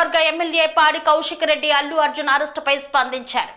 నియోజకవర్గ ఎమ్మెల్యే పాడి కౌశిక్ రెడ్డి అల్లు అర్జున్ అరెస్టుపై స్పందించారు.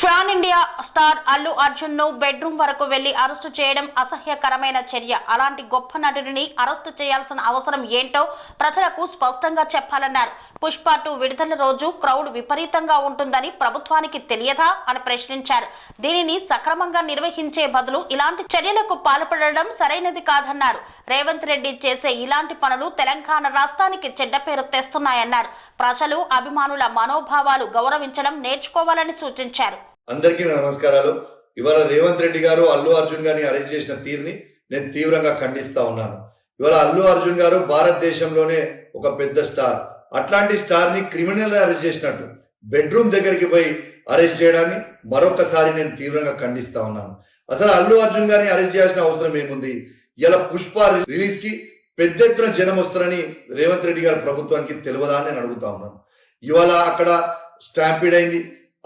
Fan India star Allu Arjun ను బెడ్రూమ్ వరకు వెళ్లి అరెస్టు చేయడం అసహ్యకరమైన చర్య. అలాంటి గొప్ప నటుడిని అరెస్టు చేయాల్సిన అవసరం ఏంటో ప్రజలకు స్పష్టంగా చెప్పాలన్నారు. పుష్ప 2 విడుదల రోజు క్రౌడ్ విపరీతంగా ఉంటుందని ప్రభుత్వానికి తెలియదా అని ప్రశ్నించారు. దీనిని సక్రమంగా నిర్వహించే బదులు ఇలాంటి చర్యలకు పాల్పడడం సరైనది కాదన్నారు. రేవంత్ రెడ్డి చేసే ఇలాంటి పనులు తెలంగాణ రాష్ట్రానికి చెడ్డ పేరు తెస్తున్నాయన్నారు. ప్రజలు అభిమానుల మనోభావాలు గౌరవించడం నేర్చుకోవాలని సూచించారు. అందరికీ నమస్కారాలు. ఇవాళ రేవంత్ రెడ్డి గారు అల్లు అర్జున్ గారిని అరెస్ట్ చేసిన తీరుని నేను తీవ్రంగా ఖండిస్తా ఉన్నాను. ఇవాళ అల్లు అర్జున్ గారు భారతదేశంలోనే ఒక పెద్ద స్టార్. అట్లాంటి స్టార్ ని క్రిమినల్ అరెస్ట్ చేసినట్టు బెడ్రూమ్ దగ్గరికి పోయి అరెస్ట్ చేయడాన్ని మరొకసారి నేను తీవ్రంగా ఖండిస్తా ఉన్నాను. అసలు అల్లు అర్జున్ గారిని అరెస్ట్ చేయాల్సిన అవసరం ఏముంది? ఇలా పుష్ప రిలీజ్ కి పెద్ద ఎత్తున జనం వస్తారని రేవంత్ రెడ్డి గారి ప్రభుత్వానికి తెలియదా అని నేను అడుగుతా ఉన్నాను. ఇవాళ అక్కడ స్టాంపీడ్ అయింది.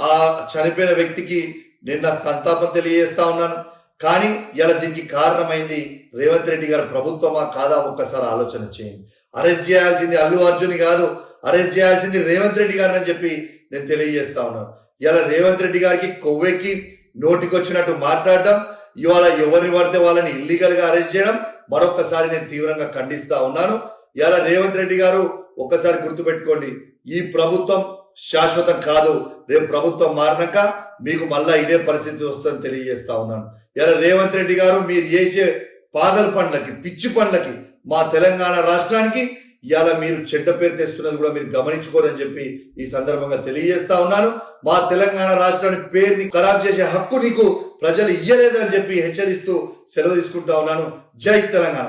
ఆ చనిపోయిన వ్యక్తికి నేను నా సంతాపం తెలియజేస్తా ఉన్నాను. కానీ ఇలా దీనికి కారణమైంది రేవంత్ రెడ్డి గారి ప్రభుత్వమా కాదా ఒక్కసారి ఆలోచన చేయండి. అరెస్ట్ చేయాల్సింది అల్లు అర్జున్ కాదు, అరెస్ట్ చేయాల్సింది రేవంత్ రెడ్డి గారిని అని చెప్పి నేను తెలియజేస్తా ఉన్నాను. ఇలా రేవంత్ రెడ్డి గారికి కొవ్వెక్కి నోటికి వచ్చినట్టు మాట్లాడడం, ఇవాళ ఎవరిని పడితే వాళ్ళని ఇల్లీగల్ గా అరెస్ట్ చేయడం మరొకసారి నేను తీవ్రంగా ఖండిస్తా ఉన్నాను. ఇలా రేవంత్ రెడ్డి గారు ఒక్కసారి గుర్తుపెట్టుకోండి, ఈ ప్రభుత్వం శాశ్వతం కాదు. రేపు ప్రభుత్వం మారినాక మీకు మళ్ళా ఇదే పరిస్థితి వస్తుందని తెలియజేస్తా ఉన్నాను. ఇలా రేవంత్ రెడ్డి గారు మీరు చేసే పాగల్ పనులకి, పిచ్చి పనులకి మా తెలంగాణ రాష్ట్రానికి ఇలా మీరు చెడ్డ పేరు తెస్తున్నది కూడా మీరు గమనించుకోరని చెప్పి ఈ సందర్భంగా తెలియజేస్తా ఉన్నాను. మా తెలంగాణ రాష్ట్రానికి పేరుని ఖరాబ్ చేసే హక్కు నీకు ప్రజలు ఇయ్యలేదు అని చెప్పి హెచ్చరిస్తూ సెలవు తీసుకుంటా ఉన్నాను. జై Telangana.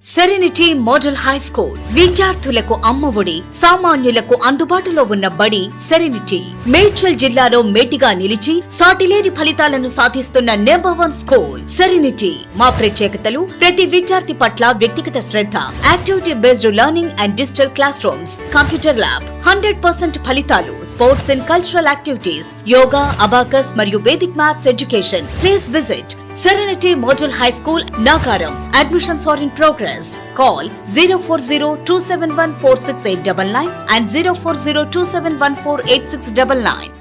Serenity model high school విద్యార్థులకు అమ్మఒడి, సామాన్యులకు అందుబాటులో ఉన్న బడి సెరెనిటీ. మేడ్చల్ జిల్లాలో మేటిగా నిలిచి సాటిలేని ఫలితాలను సాధిస్తున్న నంబర్ 1 స్కూల్ సెరెనిటీ. మా ప్రత్యేకతలు ప్రతి విద్యార్థి పట్ల వ్యక్తిగత శ్రద్ధ, activity based learning and digital classrooms, computer lab, 100% ఫలితాలు, sports and cultural activities, yoga, abacus మరియు Vedic maths education. Please visit Serenity Model High School, Nagaram. Admissions are in progress. Call 040-271-46899 and 040-271-48699.